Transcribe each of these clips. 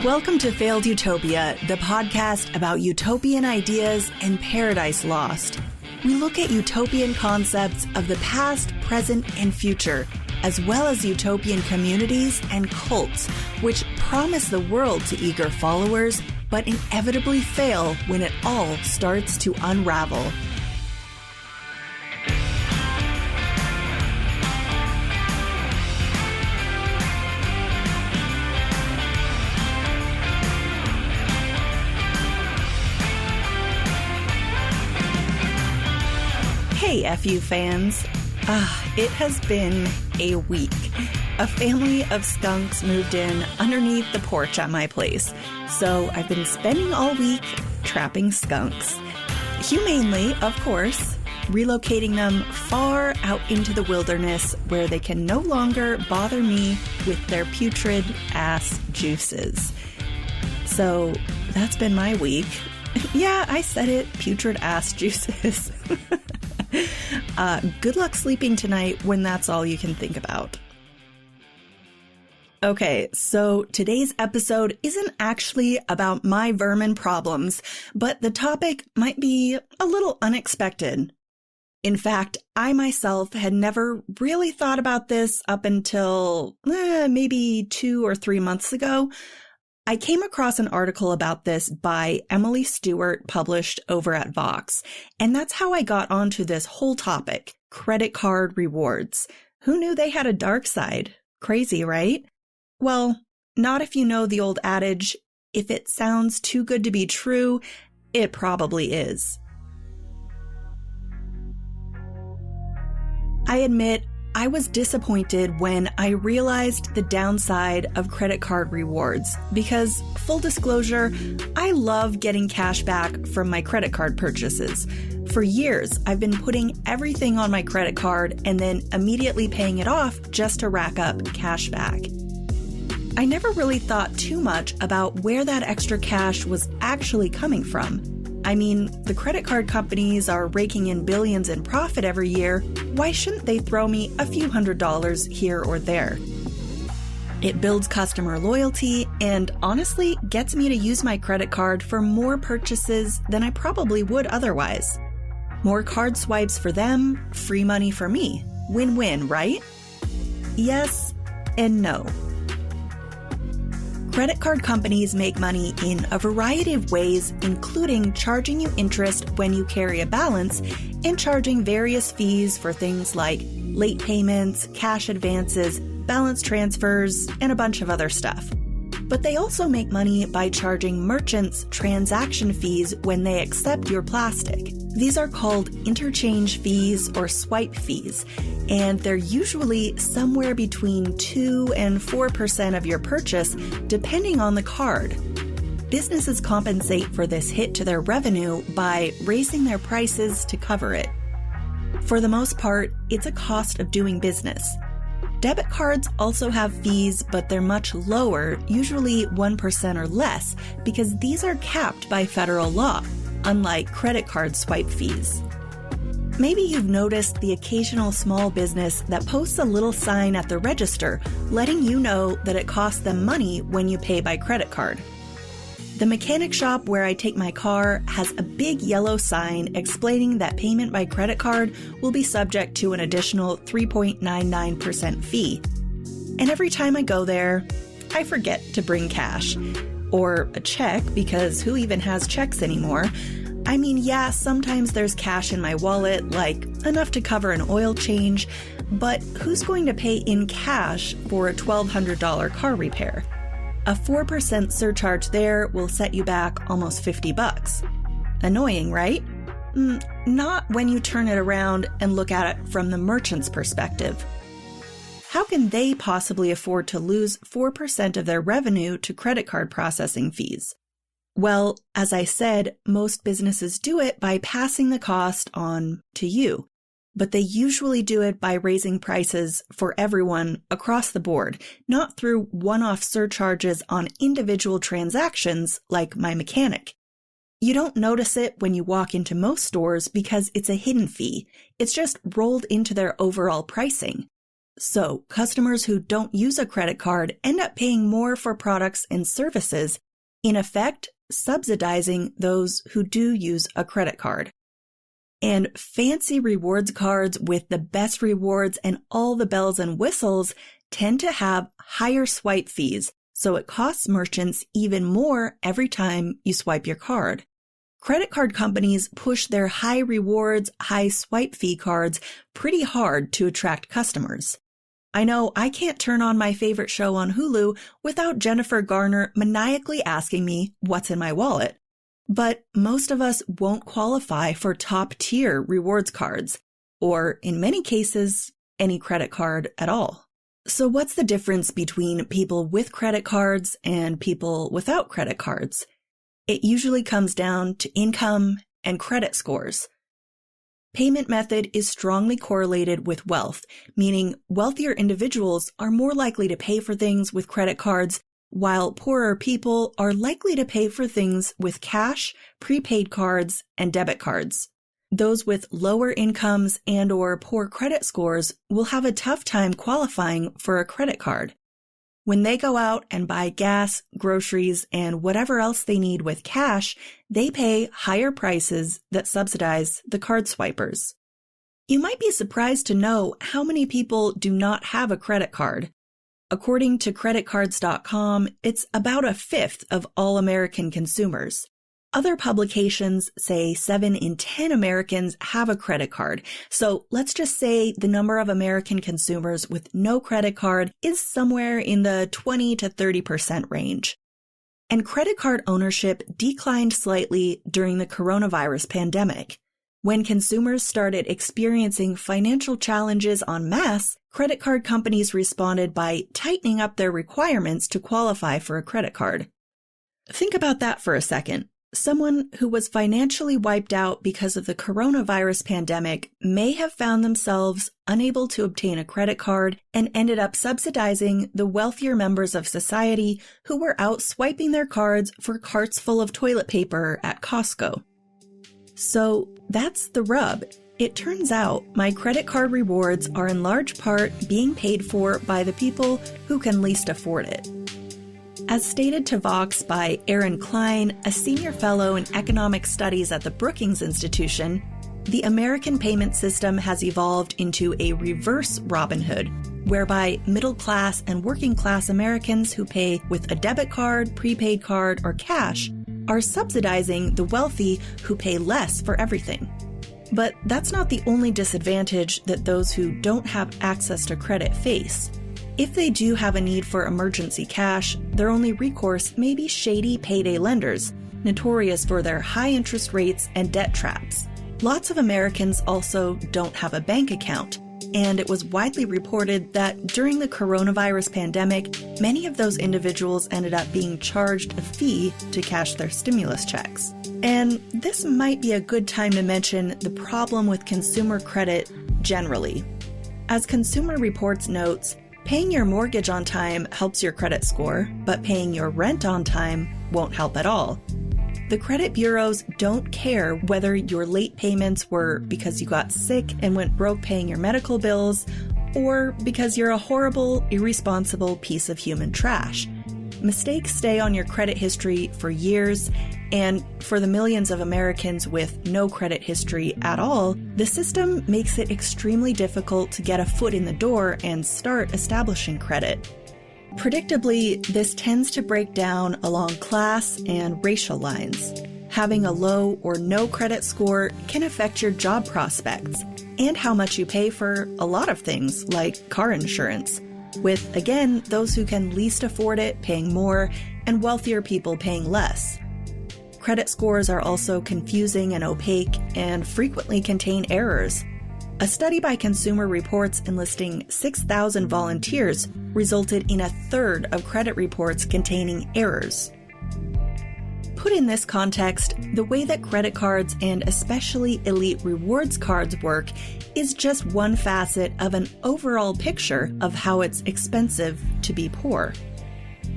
Welcome to Failed Utopia, the podcast about utopian ideas and paradise lost. We look at utopian concepts of the past, present, and future, as well as utopian communities and cults, which promise the world to eager followers, but inevitably fail when it all starts to unravel. Hey, FU fans. It has been a week. A family of skunks moved in underneath the porch at my place. So I've been spending all week trapping skunks. Humanely, of course, relocating them far out into the wilderness where they can no longer bother me with their putrid ass juices. So that's been my week. Yeah, I said it, putrid ass juices. Good luck sleeping tonight when that's all you can think about. Okay, so today's episode isn't actually about my vermin problems, but the topic might be a little unexpected. In fact, I myself had never really thought about this up until maybe 2 or 3 months ago. I came across an article about this by Emily Stewart published over at Vox, and that's how I got onto this whole topic, credit card rewards. Who knew they had a dark side? Crazy, right? Well, not if you know the old adage, if it sounds too good to be true, it probably is. I admit, I was disappointed when I realized the downside of credit card rewards because, full disclosure, I love getting cash back from my credit card purchases. For years, I've been putting everything on my credit card and then immediately paying it off just to rack up cash back. I never really thought too much about where that extra cash was actually coming from. I mean, the credit card companies are raking in billions in profit every year. Why shouldn't they throw me a few $100s here or there? It builds customer loyalty and honestly gets me to use my credit card for more purchases than I probably would otherwise. More card swipes for them, free money for me. Win-win, right? Yes and no. Credit card companies make money in a variety of ways, including charging you interest when you carry a balance and charging various fees for things like late payments, cash advances, balance transfers, and a bunch of other stuff. But they also make money by charging merchants transaction fees when they accept your plastic. These are called interchange fees or swipe fees, and they're usually somewhere between 2 and 4% of your purchase, depending on the card. Businesses compensate for this hit to their revenue by raising their prices to cover it. For the most part, it's a cost of doing business. Debit cards also have fees, but they're much lower, usually 1% or less, because these are capped by federal law, unlike credit card swipe fees. Maybe you've noticed the occasional small business that posts a little sign at the register letting you know that it costs them money when you pay by credit card. The mechanic shop where I take my car has a big yellow sign explaining that payment by credit card will be subject to an additional 3.99% fee. And every time I go there, I forget to bring cash. Or a check, because who even has checks anymore? I mean, yeah, sometimes there's cash in my wallet, like enough to cover an oil change, but who's going to pay in cash for a $1,200 car repair? A 4% surcharge there will set you back almost $50. Annoying, right? Not when you turn it around and look at it from the merchant's perspective. How can they possibly afford to lose 4% of their revenue to credit card processing fees? Well, as I said, most businesses do it by passing the cost on to you. But they usually do it by raising prices for everyone across the board, not through one-off surcharges on individual transactions like my mechanic. You don't notice it when you walk into most stores because it's a hidden fee. It's just rolled into their overall pricing. So customers who don't use a credit card end up paying more for products and services, in effect, subsidizing those who do use a credit card. And fancy rewards cards with the best rewards and all the bells and whistles tend to have higher swipe fees, so it costs merchants even more every time you swipe your card. Credit card companies push their high rewards, high swipe fee cards pretty hard to attract customers. I know I can't turn on my favorite show on Hulu without Jennifer Garner maniacally asking me what's in my wallet. But most of us won't qualify for top-tier rewards cards, or in many cases, any credit card at all. So what's the difference between people with credit cards and people without credit cards? It usually comes down to income and credit scores. Payment method is strongly correlated with wealth, meaning wealthier individuals are more likely to pay for things with credit cards, while poorer people are likely to pay for things with cash, prepaid cards, and debit cards. Those with lower incomes and/or poor credit scores will have a tough time qualifying for a credit card. When they go out and buy gas, groceries, and whatever else they need with cash, they pay higher prices that subsidize the card swipers. You might be surprised to know how many people do not have a credit card. According to creditcards.com, it's about a fifth of all American consumers. Other publications say 7 in 10 Americans have a credit card. So let's just say the number of American consumers with no credit card is somewhere in the 20 to 30% range. And credit card ownership declined slightly during the coronavirus pandemic. When consumers started experiencing financial challenges en masse, credit card companies responded by tightening up their requirements to qualify for a credit card. Think about that for a second. Someone who was financially wiped out because of the coronavirus pandemic may have found themselves unable to obtain a credit card and ended up subsidizing the wealthier members of society who were out swiping their cards for carts full of toilet paper at Costco. So that's the rub. It turns out my credit card rewards are in large part being paid for by the people who can least afford it. As stated to Vox by Aaron Klein, a senior fellow in economic studies at the Brookings Institution, the American payment system has evolved into a reverse Robin Hood, whereby middle-class and working-class Americans who pay with a debit card, prepaid card, or cash are subsidizing the wealthy who pay less for everything. But that's not the only disadvantage that those who don't have access to credit face. If they do have a need for emergency cash, their only recourse may be shady payday lenders, notorious for their high interest rates and debt traps. Lots of Americans also don't have a bank account, and it was widely reported that during the coronavirus pandemic, many of those individuals ended up being charged a fee to cash their stimulus checks. And this might be a good time to mention the problem with consumer credit generally. As Consumer Reports notes, paying your mortgage on time helps your credit score, but paying your rent on time won't help at all. The credit bureaus don't care whether your late payments were because you got sick and went broke paying your medical bills, or because you're a horrible, irresponsible piece of human trash. Mistakes stay on your credit history for years, and for the millions of Americans with no credit history at all, the system makes it extremely difficult to get a foot in the door and start establishing credit. Predictably, this tends to break down along class and racial lines. Having a low or no credit score can affect your job prospects and how much you pay for a lot of things like car insurance, with, again, those who can least afford it paying more and wealthier people paying less. Credit scores are also confusing and opaque and frequently contain errors. A study by Consumer Reports enlisting 6,000 volunteers resulted in a third of credit reports containing errors. Put in this context, the way that credit cards and especially elite rewards cards work is just one facet of an overall picture of how it's expensive to be poor.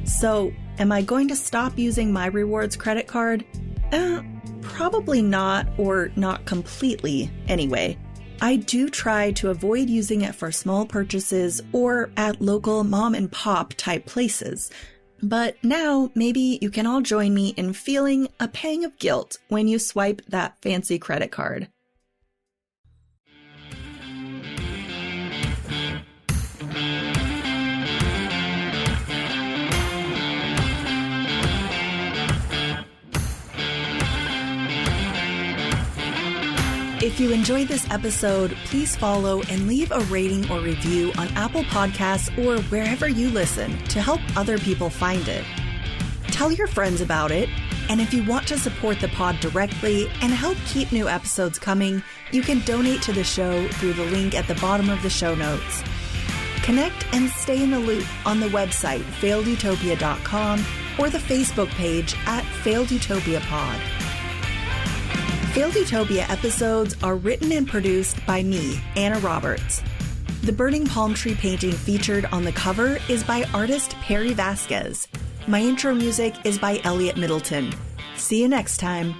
So, am I going to stop using my rewards credit card? Probably not, or not completely anyway. I do try to avoid using it for small purchases or at local mom and pop type places. But now maybe you can all join me in feeling a pang of guilt when you swipe that fancy credit card. If you enjoyed this episode, please follow and leave a rating or review on Apple Podcasts or wherever you listen to help other people find it. Tell your friends about it, and if you want to support the pod directly and help keep new episodes coming, you can donate to the show through the link at the bottom of the show notes. Connect and stay in the loop on the website failedutopia.com or the Facebook page at Failed Utopia Pod. Failed Utopia episodes are written and produced by me, Anna Roberts. The burning palm tree painting featured on the cover is by artist Perry Vasquez. My intro music is by Elliot Middleton. See you next time.